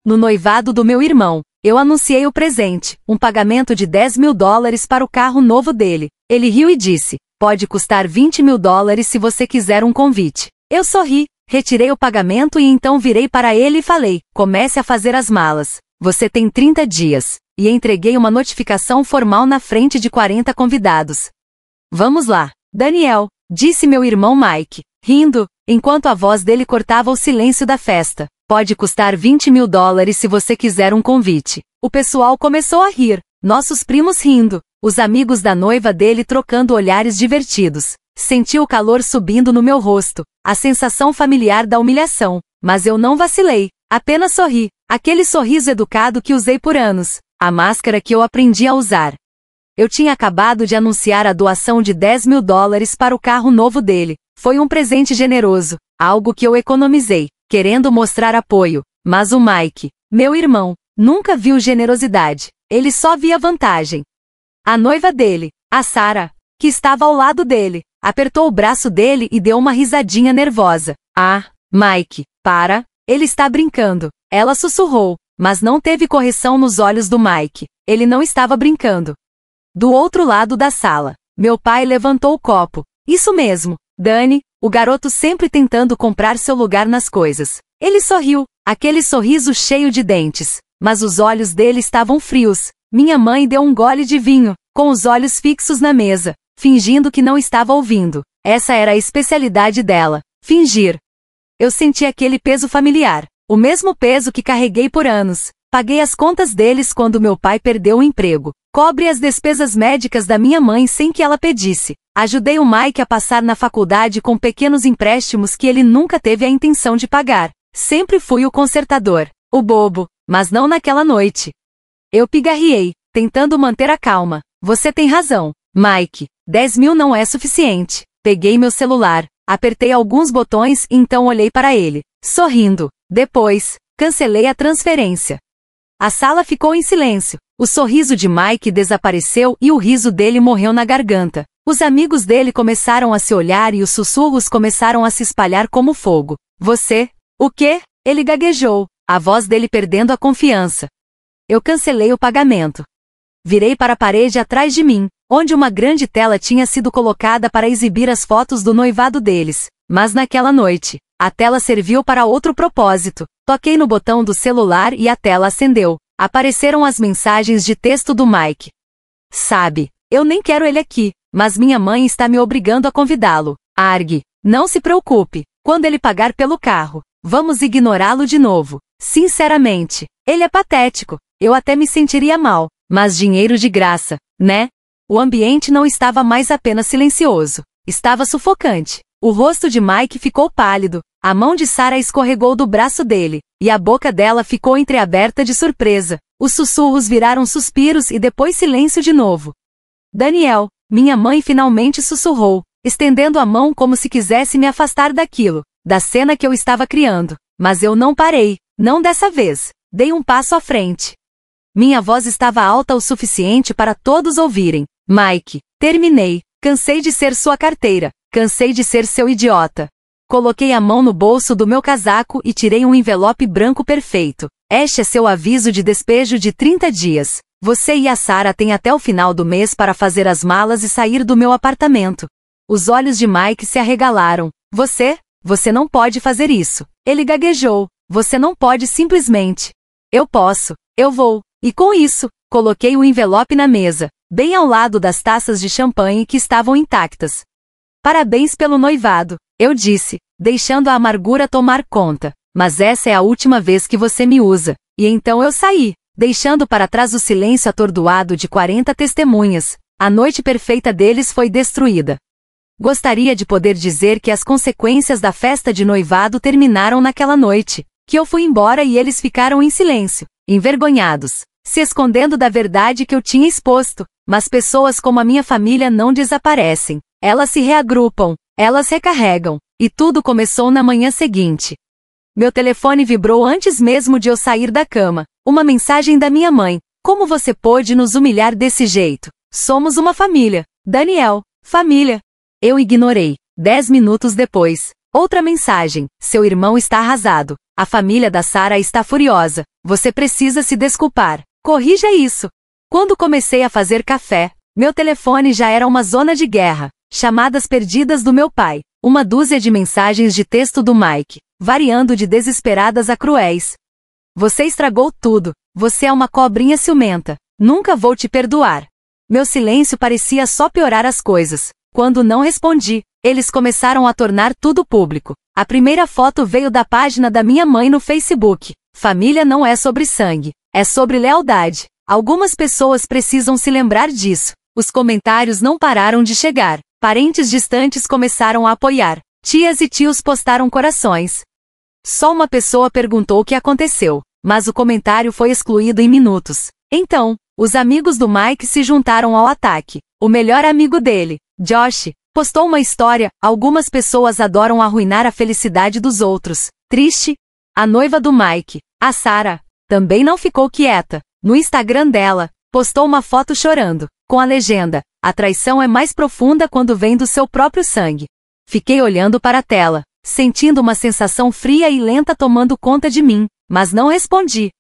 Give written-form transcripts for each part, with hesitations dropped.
no noivado do meu irmão. Eu anunciei o presente, um pagamento de $10.000 para o carro novo dele. Ele riu e disse, pode custar $20.000 se você quiser um convite. Eu sorri, retirei o pagamento e então virei para ele e falei, comece a fazer as malas. Você tem 30 dias. E entreguei uma notificação formal na frente de 40 convidados. Vamos lá, Daniel, disse meu irmão Mike, rindo, enquanto a voz dele cortava o silêncio da festa. Pode custar $20.000 se você quiser um convite. O pessoal começou a rir, nossos primos rindo, os amigos da noiva dele trocando olhares divertidos. Senti o calor subindo no meu rosto, a sensação familiar da humilhação, mas eu não vacilei, apenas sorri, aquele sorriso educado que usei por anos, a máscara que eu aprendi a usar. Eu tinha acabado de anunciar a doação de $10.000 para o carro novo dele. Foi um presente generoso, algo que eu economizei, querendo mostrar apoio, mas o Mike, meu irmão, nunca viu generosidade, ele só via vantagem. A noiva dele, a Sarah, que estava ao lado dele, apertou o braço dele e deu uma risadinha nervosa. Ah, Mike, para, ele está brincando, ela sussurrou, mas não teve correção nos olhos do Mike, ele não estava brincando. Do outro lado da sala, meu pai levantou o copo. Isso mesmo, Dani, o garoto sempre tentando comprar seu lugar nas coisas. Ele sorriu, aquele sorriso cheio de dentes, mas os olhos dele estavam frios. Minha mãe deu um gole de vinho, com os olhos fixos na mesa, fingindo que não estava ouvindo. Essa era a especialidade dela, fingir. Eu senti aquele peso familiar, o mesmo peso que carreguei por anos. Paguei as contas deles quando meu pai perdeu o emprego. Cobre as despesas médicas da minha mãe sem que ela pedisse. Ajudei o Mike a passar na faculdade com pequenos empréstimos que ele nunca teve a intenção de pagar. Sempre fui o consertador, o bobo, mas não naquela noite. Eu pigarreei, tentando manter a calma. Você tem razão, Mike. 10.000 não é suficiente. Peguei meu celular, apertei alguns botões e então olhei para ele, sorrindo. Depois, cancelei a transferência. A sala ficou em silêncio. O sorriso de Mike desapareceu e o riso dele morreu na garganta. Os amigos dele começaram a se olhar e os sussurros começaram a se espalhar como fogo. Você? O quê? Ele gaguejou, a voz dele perdendo a confiança. Eu cancelei o pagamento. Virei para a parede atrás de mim, onde uma grande tela tinha sido colocada para exibir as fotos do noivado deles. Mas naquela noite, a tela serviu para outro propósito. Toquei no botão do celular e a tela acendeu. Apareceram as mensagens de texto do Mike. Sabe, eu nem quero ele aqui, mas minha mãe está me obrigando a convidá-lo. Arg, não se preocupe, quando ele pagar pelo carro, vamos ignorá-lo de novo. Sinceramente, ele é patético, eu até me sentiria mal, mas dinheiro de graça, né? O ambiente não estava mais apenas silencioso, estava sufocante. O rosto de Mike ficou pálido, a mão de Sarah escorregou do braço dele, e a boca dela ficou entreaberta de surpresa. Os sussurros viraram suspiros e depois silêncio de novo. Daniel, minha mãe finalmente sussurrou, estendendo a mão como se quisesse me afastar daquilo, da cena que eu estava criando. Mas eu não parei, não dessa vez. Dei um passo à frente. Minha voz estava alta o suficiente para todos ouvirem. Mike, terminei. Cansei de ser sua carteira. Cansei de ser seu idiota. Coloquei a mão no bolso do meu casaco e tirei um envelope branco perfeito. Este é seu aviso de despejo de 30 dias. Você e a Sarah têm até o final do mês para fazer as malas e sair do meu apartamento. Os olhos de Mike se arregalaram. Você não pode fazer isso. Ele gaguejou. Você não pode simplesmente. Eu posso. Eu vou. E com isso, coloquei o envelope na mesa, bem ao lado das taças de champanhe que estavam intactas. Parabéns pelo noivado, eu disse, deixando a amargura tomar conta. Mas essa é a última vez que você me usa. E então eu saí, deixando para trás o silêncio atordoado de 40 testemunhas. A noite perfeita deles foi destruída. Gostaria de poder dizer que as consequências da festa de noivado terminaram naquela noite, que eu fui embora e eles ficaram em silêncio, envergonhados, se escondendo da verdade que eu tinha exposto. Mas pessoas como a minha família não desaparecem. Elas se reagrupam, elas recarregam, e tudo começou na manhã seguinte. Meu telefone vibrou antes mesmo de eu sair da cama. Uma mensagem da minha mãe. Como você pôde nos humilhar desse jeito? Somos uma família. Daniel, família. Eu ignorei. 10 minutos depois. Outra mensagem. Seu irmão está arrasado. A família da Sarah está furiosa. Você precisa se desculpar. Corrija isso. Quando comecei a fazer café, meu telefone já era uma zona de guerra. Chamadas perdidas do meu pai. Uma dúzia de mensagens de texto do Mike, variando de desesperadas a cruéis. Você estragou tudo. Você é uma cobrinha ciumenta. Nunca vou te perdoar. Meu silêncio parecia só piorar as coisas. Quando não respondi, eles começaram a tornar tudo público. A primeira foto veio da página da minha mãe no Facebook. Família não é sobre sangue, é sobre lealdade. Algumas pessoas precisam se lembrar disso. Os comentários não pararam de chegar. Parentes distantes começaram a apoiar. Tias e tios postaram corações. Só uma pessoa perguntou o que aconteceu, mas o comentário foi excluído em minutos. Então, os amigos do Mike se juntaram ao ataque. O melhor amigo dele, Josh, postou uma história. Algumas pessoas adoram arruinar a felicidade dos outros. Triste. A noiva do Mike, a Sarah, também não ficou quieta. No Instagram dela, postou uma foto chorando, com a legenda: a traição é mais profunda quando vem do seu próprio sangue. Fiquei olhando para a tela, sentindo uma sensação fria e lenta tomando conta de mim, mas não respondi.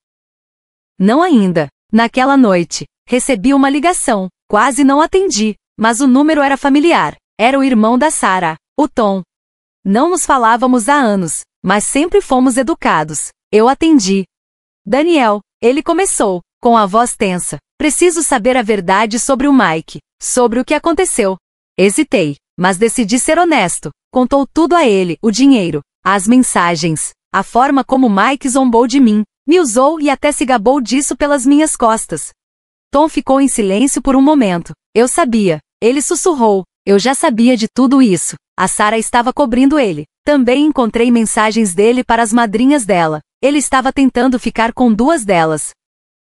Não ainda. Naquela noite, recebi uma ligação. Quase não atendi, mas o número era familiar. Era o irmão da Sarah, o Tom. Não nos falávamos há anos, mas sempre fomos educados. Eu atendi. Daniel, ele começou, com a voz tensa. Preciso saber a verdade sobre o Mike, sobre o que aconteceu. Hesitei, mas decidi ser honesto. Contou tudo a ele, o dinheiro, as mensagens, a forma como Mike zombou de mim, me usou e até se gabou disso pelas minhas costas. Tom ficou em silêncio por um momento. Eu sabia. Ele sussurrou. Eu já sabia de tudo isso. A Sarah estava cobrindo ele. Também encontrei mensagens dele para as madrinhas dela. Ele estava tentando ficar com duas delas.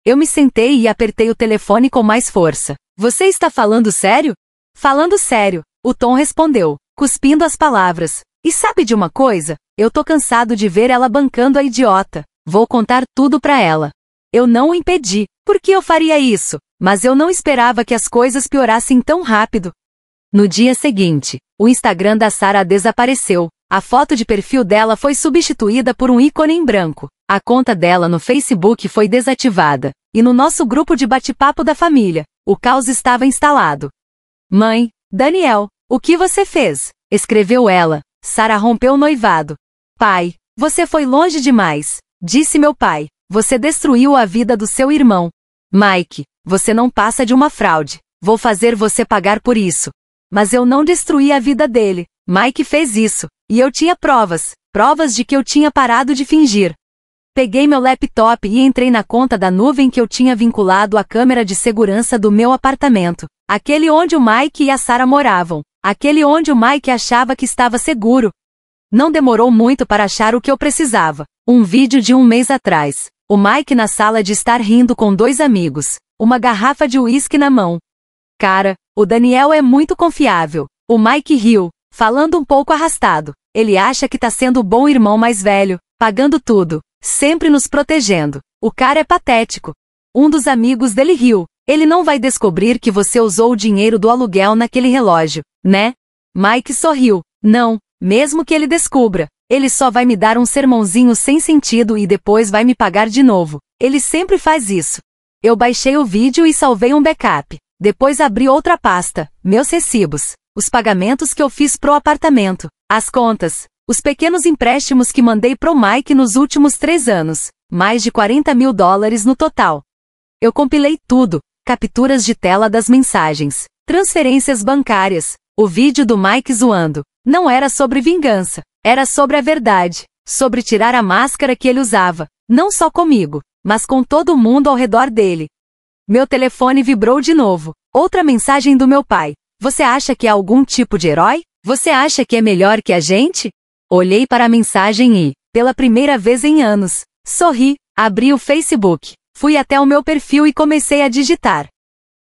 Eu me sentei e apertei o telefone com mais força. Você está falando sério? Falando sério, o Tom respondeu, cuspindo as palavras. E sabe de uma coisa? Eu tô cansado de ver ela bancando a idiota. Vou contar tudo pra ela. Eu não o impedi. Por que eu faria isso? Mas eu não esperava que as coisas piorassem tão rápido. No dia seguinte, o Instagram da Sarah desapareceu. A foto de perfil dela foi substituída por um ícone em branco. A conta dela no Facebook foi desativada. E no nosso grupo de bate-papo da família, o caos estava instalado. Mãe, Daniel, o que você fez? Escreveu ela. Sarah rompeu o noivado. Pai, você foi longe demais. Disse meu pai, você destruiu a vida do seu irmão. Mike, você não passa de uma fraude. Vou fazer você pagar por isso. Mas eu não destruí a vida dele. Mike fez isso. E eu tinha provas. Provas de que eu tinha parado de fingir. Peguei meu laptop e entrei na conta da nuvem que eu tinha vinculado à câmera de segurança do meu apartamento. Aquele onde o Mike e a Sarah moravam. Aquele onde o Mike achava que estava seguro. Não demorou muito para achar o que eu precisava. Um vídeo de um mês atrás. O Mike na sala de estar rindo com dois amigos. Uma garrafa de uísque na mão. Cara, o Daniel é muito confiável. O Mike riu, falando um pouco arrastado. Ele acha que tá sendo o bom irmão mais velho, pagando tudo, sempre nos protegendo. O cara é patético. Um dos amigos dele riu. Ele não vai descobrir que você usou o dinheiro do aluguel naquele relógio, né? Mike sorriu. Não, mesmo que ele descubra. Ele só vai me dar um sermãozinho sem sentido e depois vai me pagar de novo. Ele sempre faz isso. Eu baixei o vídeo e salvei um backup. Depois abri outra pasta, meus recibos, os pagamentos que eu fiz pro apartamento, as contas, os pequenos empréstimos que mandei pro Mike nos últimos 3 anos, mais de $40 mil no total. Eu compilei tudo, capturas de tela das mensagens, transferências bancárias, o vídeo do Mike zoando. Não era sobre vingança, era sobre a verdade, sobre tirar a máscara que ele usava, não só comigo, mas com todo mundo ao redor dele. Meu telefone vibrou de novo. Outra mensagem do meu pai. Você acha que é algum tipo de herói? Você acha que é melhor que a gente? Olhei para a mensagem e, pela primeira vez em anos, sorri, abri o Facebook, fui até o meu perfil e comecei a digitar.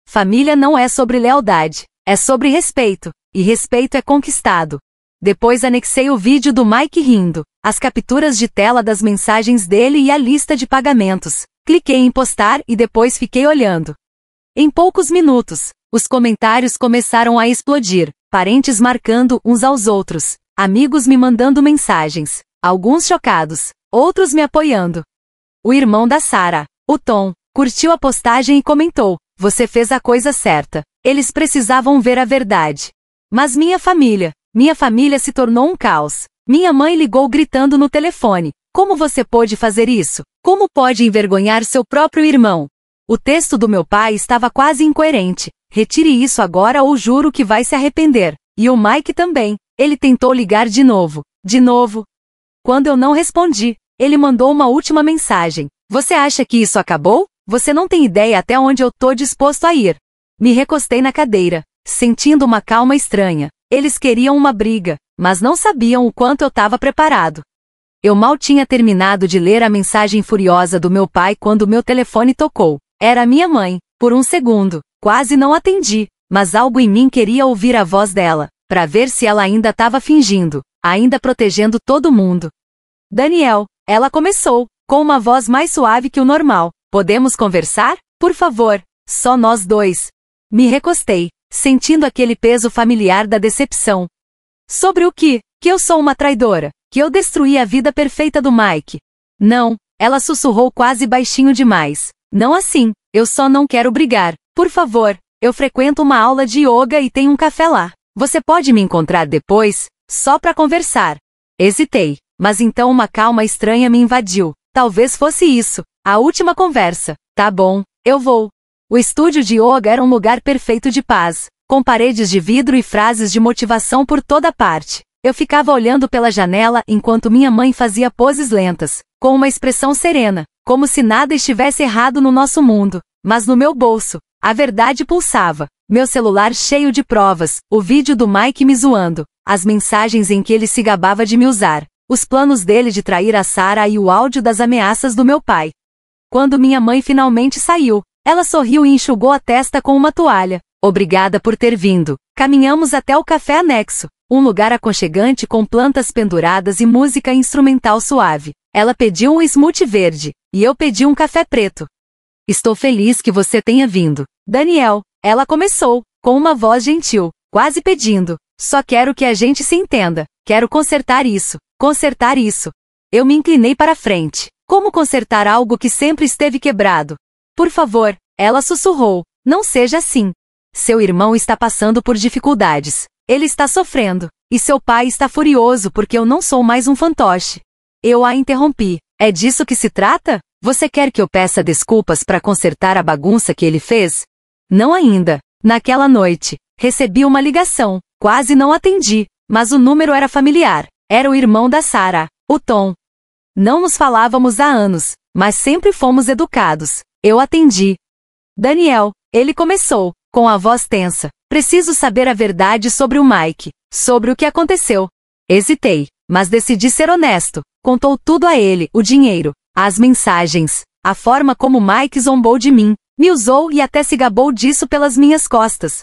Família não é sobre lealdade, é sobre respeito, e respeito é conquistado. Depois anexei o vídeo do Mike rindo, as capturas de tela das mensagens dele e a lista de pagamentos. Cliquei em postar e depois fiquei olhando. Em poucos minutos, os comentários começaram a explodir, parentes marcando uns aos outros, amigos me mandando mensagens, alguns chocados, outros me apoiando. O irmão da Sarah, o Tom, curtiu a postagem e comentou: "Você fez a coisa certa. Eles precisavam ver a verdade." Mas minha família se tornou um caos. Minha mãe ligou gritando no telefone: "Como você pôde fazer isso? Como pode envergonhar seu próprio irmão?" O texto do meu pai estava quase incoerente. "Retire isso agora ou juro que vai se arrepender." E o Mike também. Ele tentou ligar de novo. Quando eu não respondi, ele mandou uma última mensagem: "Você acha que isso acabou? Você não tem ideia até onde eu tô disposto a ir." Me recostei na cadeira, sentindo uma calma estranha. Eles queriam uma briga, mas não sabiam o quanto eu estava preparado. Eu mal tinha terminado de ler a mensagem furiosa do meu pai quando meu telefone tocou. Era minha mãe. Por um segundo, quase não atendi, mas algo em mim queria ouvir a voz dela, para ver se ela ainda estava fingindo, ainda protegendo todo mundo. "Daniel", ela começou, com uma voz mais suave que o normal. "Podemos conversar? Por favor, só nós dois." Me recostei, sentindo aquele peso familiar da decepção. "Sobre o quê? Que eu sou uma traidora? Que eu destruí a vida perfeita do Mike?" "Não", ela sussurrou quase baixinho demais. "Não assim, eu só não quero brigar. Por favor, eu frequento uma aula de yoga e tenho um café lá. Você pode me encontrar depois, só para conversar." Hesitei, mas então uma calma estranha me invadiu. Talvez fosse isso, a última conversa. "Tá bom, eu vou." O estúdio de yoga era um lugar perfeito de paz, com paredes de vidro e frases de motivação por toda parte. Eu ficava olhando pela janela enquanto minha mãe fazia poses lentas, com uma expressão serena, como se nada estivesse errado no nosso mundo. Mas no meu bolso, a verdade pulsava. Meu celular cheio de provas, o vídeo do Mike me zoando, as mensagens em que ele se gabava de me usar, os planos dele de trair a Sarah e o áudio das ameaças do meu pai. Quando minha mãe finalmente saiu, ela sorriu e enxugou a testa com uma toalha. "Obrigada por ter vindo." Caminhamos até o café anexo, um lugar aconchegante com plantas penduradas e música instrumental suave. Ela pediu um smoothie verde, e eu pedi um café preto. "Estou feliz que você tenha vindo, Daniel." Ela começou, com uma voz gentil, quase pedindo: "Só quero que a gente se entenda. Quero consertar isso. Consertar isso." Eu me inclinei para frente. "Como consertar algo que sempre esteve quebrado?" "Por favor", ela sussurrou, "não seja assim. Seu irmão está passando por dificuldades. Ele está sofrendo. E seu pai está furioso porque eu não sou mais um fantoche." Eu a interrompi. "É disso que se trata? Você quer que eu peça desculpas para consertar a bagunça que ele fez?" "Não ainda." Naquela noite, recebi uma ligação. Quase não atendi, mas o número era familiar. Era o irmão da Sarah, o Tom. Não nos falávamos há anos, mas sempre fomos educados. Eu atendi. "Daniel", ele começou, com a voz tensa. "Preciso saber a verdade sobre o Mike, sobre o que aconteceu." Hesitei, mas decidi ser honesto. Contou tudo a ele: o dinheiro, as mensagens, a forma como Mike zombou de mim, me usou e até se gabou disso pelas minhas costas.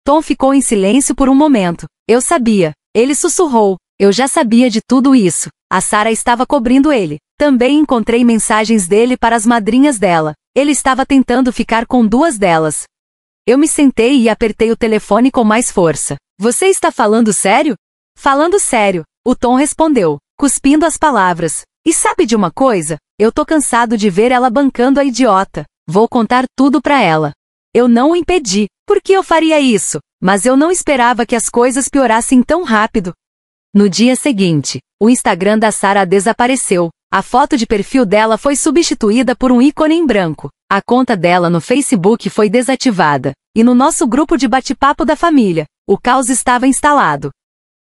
Tom ficou em silêncio por um momento. "Eu sabia." Ele sussurrou. "Eu já sabia de tudo isso." A Sarah estava cobrindo ele. Também encontrei mensagens dele para as madrinhas dela. Ele estava tentando ficar com duas delas. Eu me sentei e apertei o telefone com mais força. "Você está falando sério?" "Falando sério", o Tom respondeu, cuspindo as palavras. "E sabe de uma coisa? Eu tô cansado de ver ela bancando a idiota. Vou contar tudo pra ela." Eu não o impedi. Por que eu faria isso? Mas eu não esperava que as coisas piorassem tão rápido. No dia seguinte, o Instagram da Sarah desapareceu. A foto de perfil dela foi substituída por um ícone em branco. A conta dela no Facebook foi desativada. E no nosso grupo de bate-papo da família, o caos estava instalado.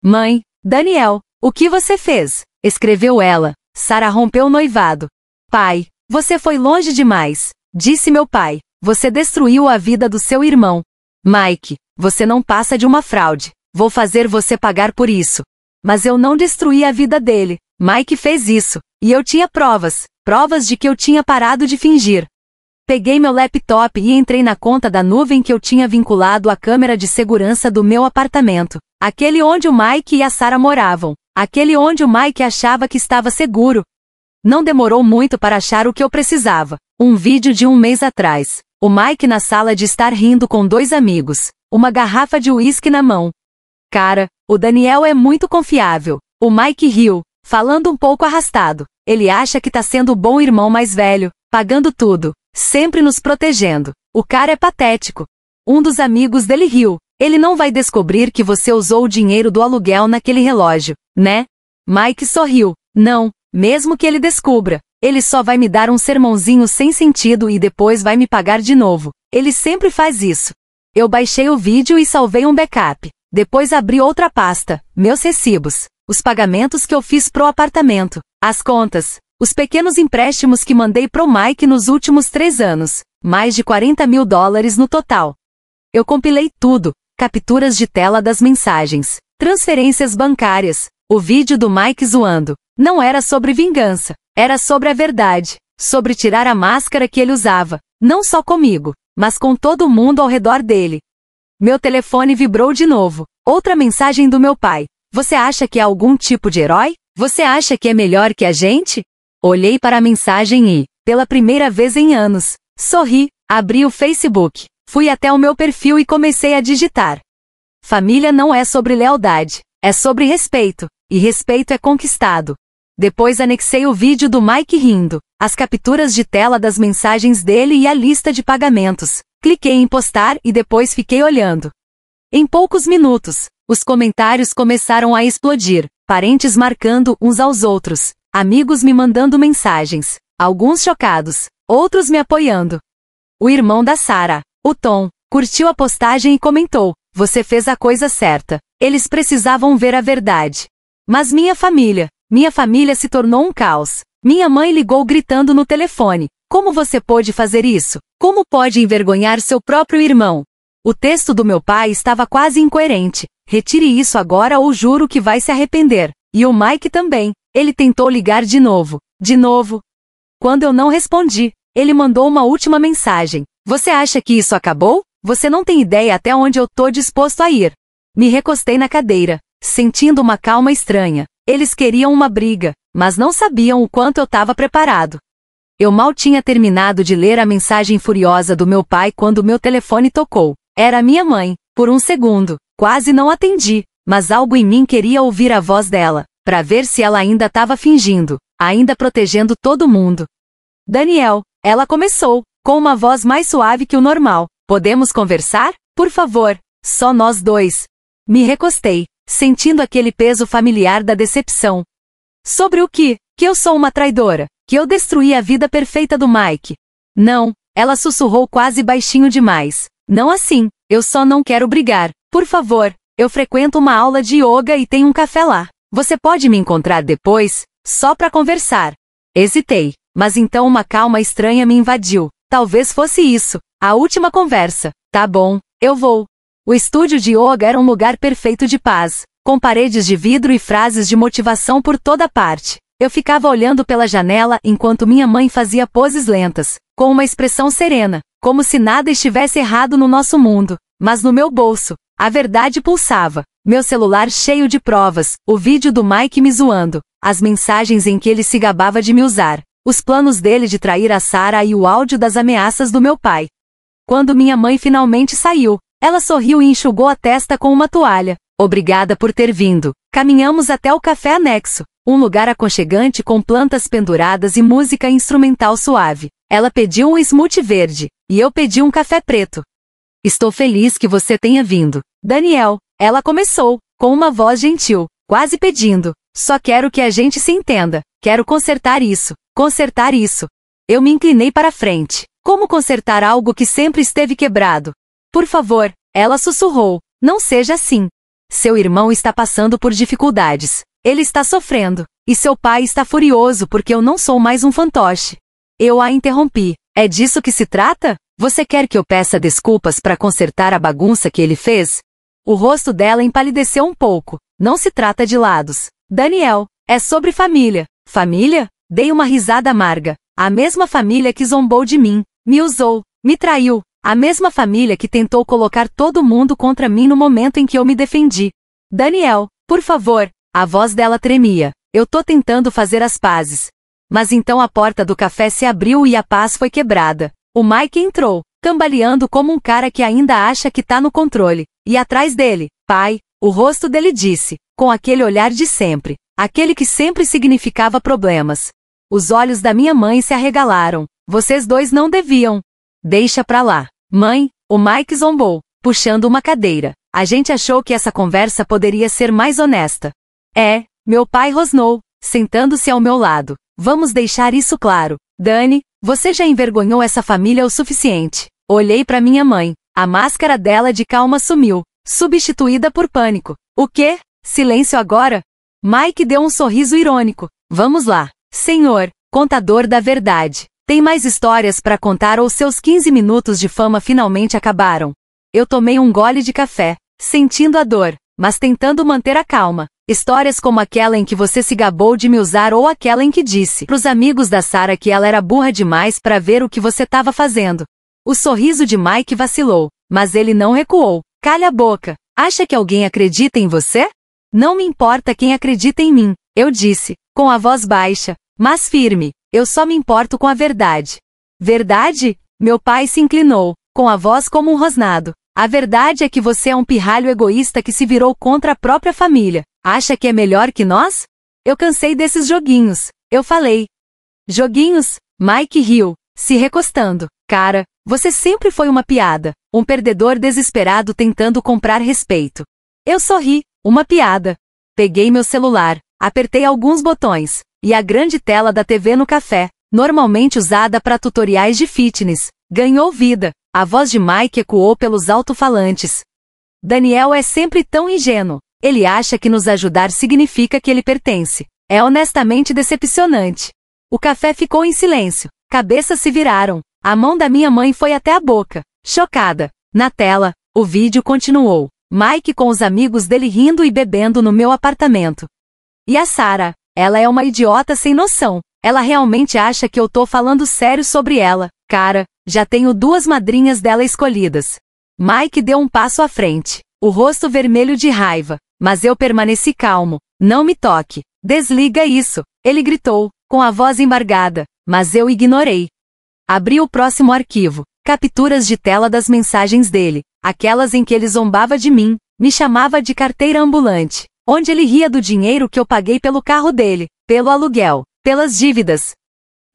"Mãe, Daniel, o que você fez?" escreveu ela. Sarah rompeu o noivado. "Pai, você foi longe demais", disse meu pai. "Você destruiu a vida do seu irmão. Mike, você não passa de uma fraude. Vou fazer você pagar por isso." Mas eu não destruí a vida dele. Mike fez isso. E eu tinha provas. Provas de que eu tinha parado de fingir. Peguei meu laptop e entrei na conta da nuvem que eu tinha vinculado à câmera de segurança do meu apartamento. Aquele onde o Mike e a Sarah moravam. Aquele onde o Mike achava que estava seguro. Não demorou muito para achar o que eu precisava. Um vídeo de um mês atrás. O Mike na sala de estar rindo com dois amigos. Uma garrafa de uísque na mão. "Cara, o Daniel é muito confiável." O Mike riu. falando um pouco arrastado. Ele acha que tá sendo o bom irmão mais velho, pagando tudo, sempre nos protegendo. O cara é patético. Um dos amigos dele riu. Ele não vai descobrir que você usou o dinheiro do aluguel naquele relógio, né? Mike sorriu. Não, mesmo que ele descubra. Ele só vai me dar um sermãozinho sem sentido e depois vai me pagar de novo. Ele sempre faz isso. Eu baixei o vídeo e salvei um backup. Depois abri outra pasta, meus recibos, os pagamentos que eu fiz pro apartamento, as contas, os pequenos empréstimos que mandei pro Mike nos últimos 3 anos, mais de $40 mil no total. Eu compilei tudo, capturas de tela das mensagens, transferências bancárias, o vídeo do Mike zoando. Não era sobre vingança, era sobre a verdade, sobre tirar a máscara que ele usava, não só comigo, mas com todo mundo ao redor dele. Meu telefone vibrou de novo. Outra mensagem do meu pai. Você acha que é algum tipo de herói? Você acha que é melhor que a gente? Olhei para a mensagem e, pela primeira vez em anos, sorri, abri o Facebook, fui até o meu perfil e comecei a digitar. Família não é sobre lealdade, é sobre respeito, e respeito é conquistado. Depois anexei o vídeo do Mike rindo, as capturas de tela das mensagens dele e a lista de pagamentos. Cliquei em postar e depois fiquei olhando. Em poucos minutos, os comentários começaram a explodir, parentes marcando uns aos outros, amigos me mandando mensagens, alguns chocados, outros me apoiando. O irmão da Sarah, o Tom, curtiu a postagem e comentou: você fez a coisa certa. Eles precisavam ver a verdade. Mas minha família se tornou um caos. Minha mãe ligou gritando no telefone. Como você pôde fazer isso? Como pode envergonhar seu próprio irmão? O texto do meu pai estava quase incoerente. Retire isso agora ou juro que vai se arrepender. E o Mike também. Ele tentou ligar de novo. De novo. Quando eu não respondi, ele mandou uma última mensagem. Você acha que isso acabou? Você não tem ideia até onde eu tô disposto a ir. Me recostei na cadeira, sentindo uma calma estranha. Eles queriam uma briga, mas não sabiam o quanto eu estava preparado. Eu mal tinha terminado de ler a mensagem furiosa do meu pai quando meu telefone tocou. Era minha mãe. Por um segundo, quase não atendi, mas algo em mim queria ouvir a voz dela, para ver se ela ainda estava fingindo, ainda protegendo todo mundo. Daniel, ela começou, com uma voz mais suave que o normal. Podemos conversar? Por favor, só nós dois. Me recostei, sentindo aquele peso familiar da decepção. Sobre o que? Que eu sou uma traidora. Que eu destruí a vida perfeita do Mike. Não, ela sussurrou quase baixinho demais. Não assim, eu só não quero brigar. Por favor, eu frequento uma aula de yoga e tenho um café lá. Você pode me encontrar depois, só para conversar. Hesitei, mas então uma calma estranha me invadiu. Talvez fosse isso, a última conversa. Tá bom, eu vou. O estúdio de yoga era um lugar perfeito de paz, com paredes de vidro e frases de motivação por toda parte. Eu ficava olhando pela janela enquanto minha mãe fazia poses lentas, com uma expressão serena, como se nada estivesse errado no nosso mundo. Mas no meu bolso, a verdade pulsava. Meu celular cheio de provas, o vídeo do Mike me zoando, as mensagens em que ele se gabava de me usar, os planos dele de trair a Sarah e o áudio das ameaças do meu pai. Quando minha mãe finalmente saiu, ela sorriu e enxugou a testa com uma toalha. Obrigada por ter vindo. Caminhamos até o café anexo, um lugar aconchegante com plantas penduradas e música instrumental suave. Ela pediu um smoothie verde, e eu pedi um café preto. Estou feliz que você tenha vindo. Daniel, ela começou, com uma voz gentil, quase pedindo. Só quero que a gente se entenda. Quero consertar isso. Consertar isso. Eu me inclinei para frente. Como consertar algo que sempre esteve quebrado? Por favor, ela sussurrou. Não seja assim. Seu irmão está passando por dificuldades. Ele está sofrendo. E seu pai está furioso porque eu não sou mais um fantoche. Eu a interrompi. É disso que se trata? Você quer que eu peça desculpas para consertar a bagunça que ele fez? O rosto dela empalideceu um pouco. Não se trata de lados. Daniel, é sobre família. Família? Dei uma risada amarga. A mesma família que zombou de mim, me usou, me traiu. A mesma família que tentou colocar todo mundo contra mim no momento em que eu me defendi. Daniel, por favor. A voz dela tremia. Eu tô tentando fazer as pazes. Mas então a porta do café se abriu e a paz foi quebrada. O Mike entrou, cambaleando como um cara que ainda acha que tá no controle. E atrás dele, pai, o rosto dele disse, com aquele olhar de sempre. aquele que sempre significava problemas. Os olhos da minha mãe se arregalaram. Vocês dois não deviam. Deixa pra lá. Mãe, o Mike zombou, puxando uma cadeira. A gente achou que essa conversa poderia ser mais honesta. Meu pai rosnou, sentando-se ao meu lado. Vamos deixar isso claro. Dani, você já envergonhou essa família o suficiente. Olhei pra minha mãe. A máscara dela de calma sumiu, substituída por pânico. O quê? Silêncio agora? Mike deu um sorriso irônico. Vamos lá. Senhor, contador da verdade. Tem mais histórias pra contar ou seus 15 minutos de fama finalmente acabaram? Eu tomei um gole de café, sentindo a dor, mas tentando manter a calma. Histórias como aquela em que você se gabou de me usar ou aquela em que disse pros amigos da Sarah que ela era burra demais pra ver o que você tava fazendo. O sorriso de Mike vacilou, mas ele não recuou. Calha a boca. Acha que alguém acredita em você? Não me importa quem acredita em mim, eu disse, com a voz baixa, mas firme. Eu só me importo com a verdade. Verdade? Meu pai se inclinou, com a voz como um rosnado. A verdade é que você é um pirralho egoísta que se virou contra a própria família. Acha que é melhor que nós? Eu cansei desses joguinhos. Eu falei. Joguinhos? Mike riu, se recostando. Cara, você sempre foi uma piada. Um perdedor desesperado tentando comprar respeito. Eu sorri. Uma piada. Peguei meu celular, apertei alguns botões. E a grande tela da TV no café, normalmente usada para tutoriais de fitness, ganhou vida. A voz de Mike ecoou pelos alto-falantes. Daniel é sempre tão ingênuo. Ele acha que nos ajudar significa que ele pertence. É honestamente decepcionante. O café ficou em silêncio. Cabeças se viraram. A mão da minha mãe foi até a boca. Chocada. Na tela, o vídeo continuou. Mike com os amigos dele rindo e bebendo no meu apartamento. E a Sarah? Ela é uma idiota sem noção. Ela realmente acha que eu tô falando sério sobre ela. Cara, já tenho 2 madrinhas dela escolhidas. Mike deu um passo à frente, o rosto vermelho de raiva, mas eu permaneci calmo. Não me toque. Desliga isso, ele gritou, com a voz embargada, mas eu ignorei. Abri o próximo arquivo, capturas de tela das mensagens dele, aquelas em que ele zombava de mim, me chamava de carteira ambulante. Onde ele ria do dinheiro que eu paguei pelo carro dele, pelo aluguel, pelas dívidas.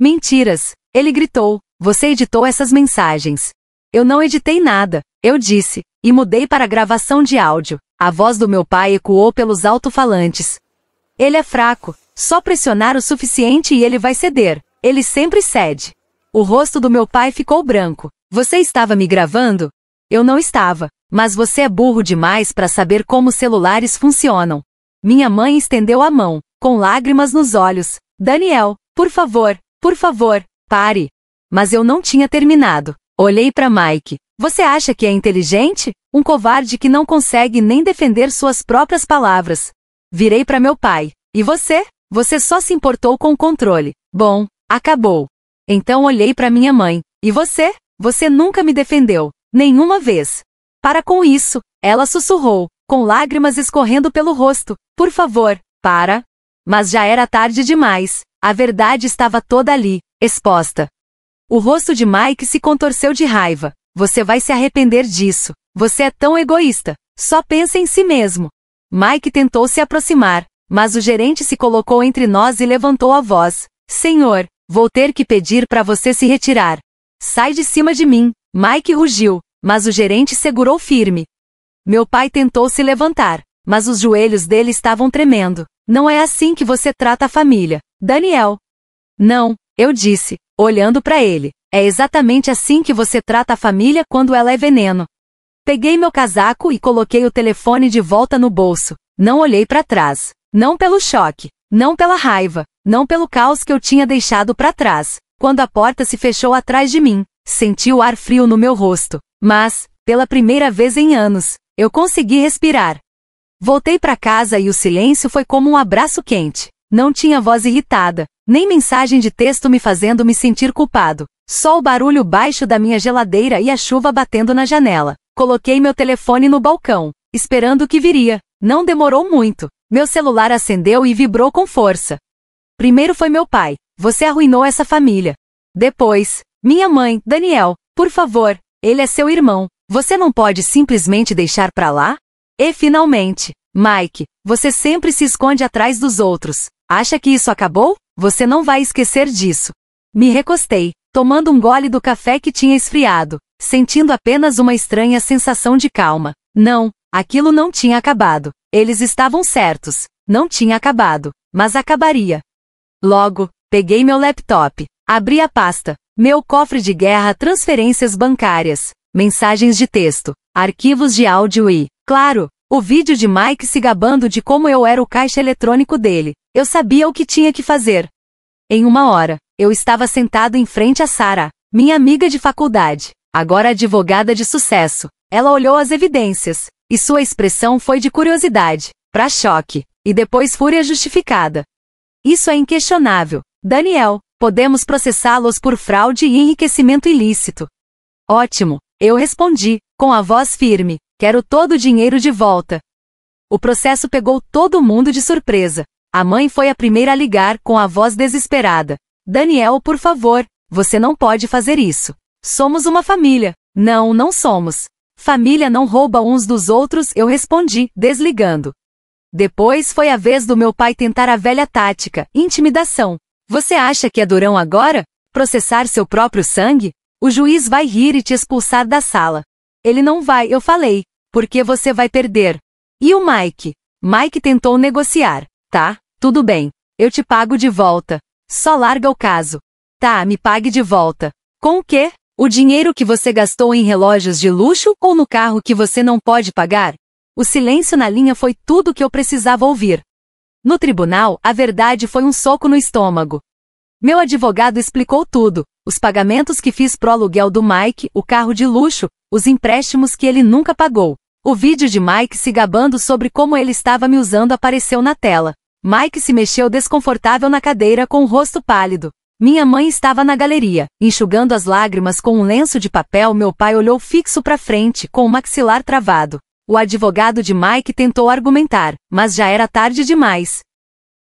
Mentiras, ele gritou. Você editou essas mensagens. Eu não editei nada, eu disse, e mudei para a gravação de áudio. A voz do meu pai ecoou pelos alto-falantes. Ele é fraco, só pressionar o suficiente e ele vai ceder. Ele sempre cede. O rosto do meu pai ficou branco. Você estava me gravando? Eu não estava. Mas você é burro demais para saber como celulares funcionam. Minha mãe estendeu a mão, com lágrimas nos olhos. Daniel, por favor, pare. Mas eu não tinha terminado. Olhei para Mike. Você acha que é inteligente? Um covarde que não consegue nem defender suas próprias palavras. Virei para meu pai. E você? Você só se importou com o controle. Bom, acabou. Então olhei para minha mãe. E você? Você nunca me defendeu. Nenhuma vez. Para com isso, ela sussurrou, com lágrimas escorrendo pelo rosto. Por favor, para. Mas já era tarde demais. A verdade estava toda ali, exposta. O rosto de Mike se contorceu de raiva. Você vai se arrepender disso. Você é tão egoísta. Só pensa em si mesmo. Mike tentou se aproximar, mas o gerente se colocou entre nós e levantou a voz. Senhor, vou ter que pedir para você se retirar. Sai de cima de mim. Mike rugiu. Mas o gerente segurou firme. Meu pai tentou se levantar, mas os joelhos dele estavam tremendo. Não é assim que você trata a família, Daniel. Não, eu disse, olhando para ele. É exatamente assim que você trata a família quando ela é veneno. Peguei meu casaco e coloquei o telefone de volta no bolso. Não olhei para trás. Não pelo choque, não pela raiva, não pelo caos que eu tinha deixado para trás. Quando a porta se fechou atrás de mim, senti o ar frio no meu rosto. Mas, pela primeira vez em anos, eu consegui respirar. Voltei para casa e o silêncio foi como um abraço quente. Não tinha voz irritada, nem mensagem de texto me fazendo me sentir culpado. Só o barulho baixo da minha geladeira e a chuva batendo na janela. Coloquei meu telefone no balcão, esperando o que viria. Não demorou muito. Meu celular acendeu e vibrou com força. Primeiro foi meu pai. Você arruinou essa família. Depois, minha mãe, Daniel, por favor. Ele é seu irmão. Você não pode simplesmente deixar pra lá? E finalmente, Mike, você sempre se esconde atrás dos outros. Acha que isso acabou? Você não vai esquecer disso. Me recostei, tomando um gole do café que tinha esfriado, sentindo apenas uma estranha sensação de calma. Não, aquilo não tinha acabado. Eles estavam certos. Não tinha acabado, mas acabaria. Logo, peguei meu laptop, abri a pasta, meu cofre de guerra, transferências bancárias, mensagens de texto, arquivos de áudio e, claro, o vídeo de Mike se gabando de como eu era o caixa eletrônico dele. Eu sabia o que tinha que fazer. Em uma hora, eu estava sentado em frente a Sarah, minha amiga de faculdade, agora advogada de sucesso. Ela olhou as evidências, e sua expressão foi de curiosidade, para choque, e depois fúria justificada. Isso é inquestionável, Daniel. Podemos processá-los por fraude e enriquecimento ilícito. Ótimo, eu respondi, com a voz firme. Quero todo o dinheiro de volta. O processo pegou todo mundo de surpresa. A mãe foi a primeira a ligar com a voz desesperada. Daniel, por favor, você não pode fazer isso. Somos uma família. Não, não somos. Família não rouba uns dos outros, eu respondi, desligando. Depois foi a vez do meu pai tentar a velha tática, intimidação. Você acha que é durão agora? Processar seu próprio sangue? O juiz vai rir e te expulsar da sala. Ele não vai, eu falei, porque você vai perder. E o Mike? Mike tentou negociar. Tá, tudo bem, eu te pago de volta. Só larga o caso. Tá, me pague de volta. Com o quê? O dinheiro que você gastou em relógios de luxo ou no carro que você não pode pagar? O silêncio na linha foi tudo que eu precisava ouvir. No tribunal, a verdade foi um soco no estômago. Meu advogado explicou tudo, os pagamentos que fiz pro aluguel do Mike, o carro de luxo, os empréstimos que ele nunca pagou. O vídeo de Mike se gabando sobre como ele estava me usando apareceu na tela. Mike se mexeu desconfortável na cadeira com o rosto pálido. Minha mãe estava na galeria, enxugando as lágrimas com um lenço de papel. Meu pai olhou fixo para frente, com o maxilar travado. O advogado de Mike tentou argumentar, mas já era tarde demais.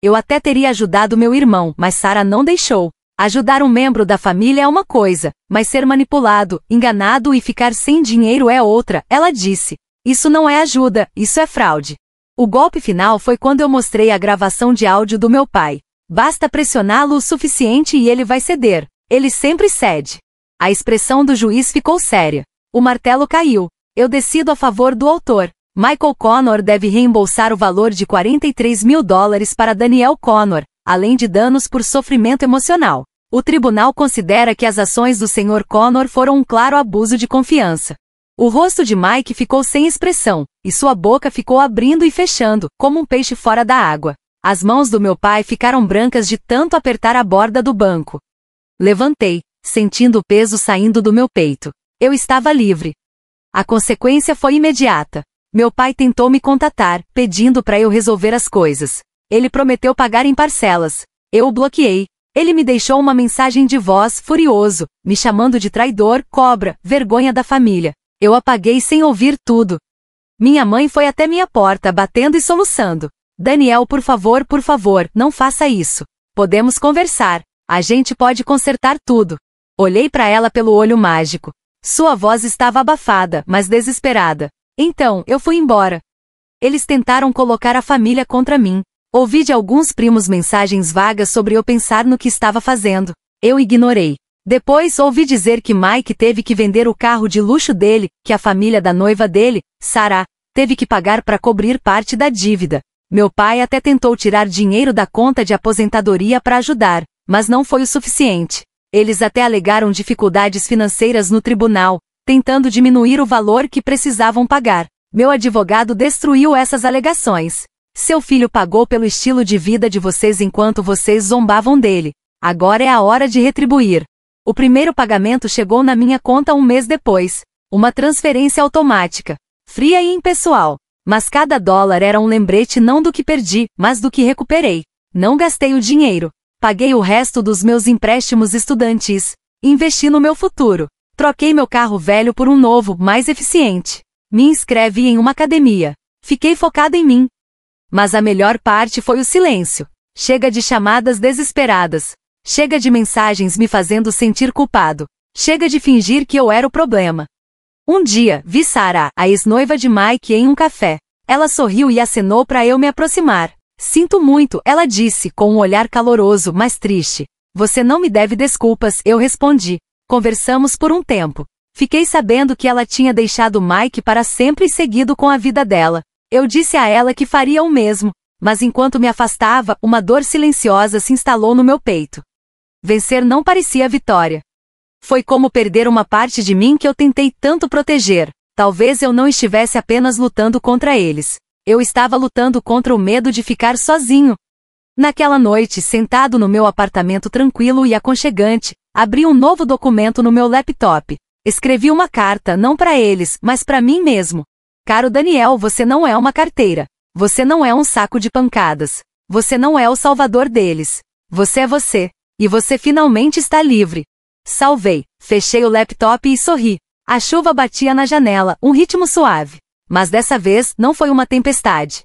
Eu até teria ajudado meu irmão, mas Sarah não deixou. Ajudar um membro da família é uma coisa, mas ser manipulado, enganado e ficar sem dinheiro é outra, ela disse. Isso não é ajuda, isso é fraude. O golpe final foi quando eu mostrei a gravação de áudio do meu pai. Basta pressioná-lo o suficiente e ele vai ceder. Ele sempre cede. A expressão do juiz ficou séria. O martelo caiu. Eu decido a favor do autor. Michael Connor deve reembolsar o valor de $43 mil para Daniel Connor, além de danos por sofrimento emocional. O tribunal considera que as ações do Sr. Connor foram um claro abuso de confiança. O rosto de Mike ficou sem expressão, e sua boca ficou abrindo e fechando, como um peixe fora da água. As mãos do meu pai ficaram brancas de tanto apertar a borda do banco. Levantei, sentindo o peso saindo do meu peito. Eu estava livre. A consequência foi imediata. Meu pai tentou me contatar, pedindo para eu resolver as coisas. Ele prometeu pagar em parcelas. Eu o bloqueei. Ele me deixou uma mensagem de voz, furioso, me chamando de traidor, cobra, vergonha da família. Eu apaguei sem ouvir tudo. Minha mãe foi até minha porta, batendo e soluçando. Daniel, por favor, não faça isso. Podemos conversar. A gente pode consertar tudo. Olhei para ela pelo olho mágico. Sua voz estava abafada, mas desesperada. Então, eu fui embora. Eles tentaram colocar a família contra mim. Ouvi de alguns primos mensagens vagas sobre eu pensar no que estava fazendo. Eu ignorei. Depois ouvi dizer que Mike teve que vender o carro de luxo dele, que a família da noiva dele, Sarah, teve que pagar para cobrir parte da dívida. Meu pai até tentou tirar dinheiro da conta de aposentadoria para ajudar, mas não foi o suficiente. Eles até alegaram dificuldades financeiras no tribunal, tentando diminuir o valor que precisavam pagar. Meu advogado destruiu essas alegações. Seu filho pagou pelo estilo de vida de vocês enquanto vocês zombavam dele. Agora é a hora de retribuir. O primeiro pagamento chegou na minha conta um mês depois. Uma transferência automática. Fria e impessoal. Mas cada dólar era um lembrete não do que perdi, mas do que recuperei. Não gastei o dinheiro. Paguei o resto dos meus empréstimos estudantis. Investi no meu futuro. Troquei meu carro velho por um novo, mais eficiente. Me inscrevi em uma academia. Fiquei focado em mim. Mas a melhor parte foi o silêncio. Chega de chamadas desesperadas. Chega de mensagens me fazendo sentir culpado. Chega de fingir que eu era o problema. Um dia, vi Sarah, a ex-noiva de Mike, em um café. Ela sorriu e acenou para eu me aproximar. Sinto muito, ela disse, com um olhar caloroso, mas triste. Você não me deve desculpas, eu respondi. Conversamos por um tempo. Fiquei sabendo que ela tinha deixado Mike para sempre e seguido com a vida dela. Eu disse a ela que faria o mesmo, mas enquanto me afastava, uma dor silenciosa se instalou no meu peito. Vencer não parecia vitória. Foi como perder uma parte de mim que eu tentei tanto proteger. Talvez eu não estivesse apenas lutando contra eles. Eu estava lutando contra o medo de ficar sozinho. Naquela noite, sentado no meu apartamento tranquilo e aconchegante, abri um novo documento no meu laptop. Escrevi uma carta, não para eles, mas para mim mesmo. Caro Daniel, você não é uma carteira. Você não é um saco de pancadas. Você não é o salvador deles. Você é você. E você finalmente está livre. Salvei, fechei o laptop e sorri. A chuva batia na janela, um ritmo suave. Mas dessa vez não foi uma tempestade.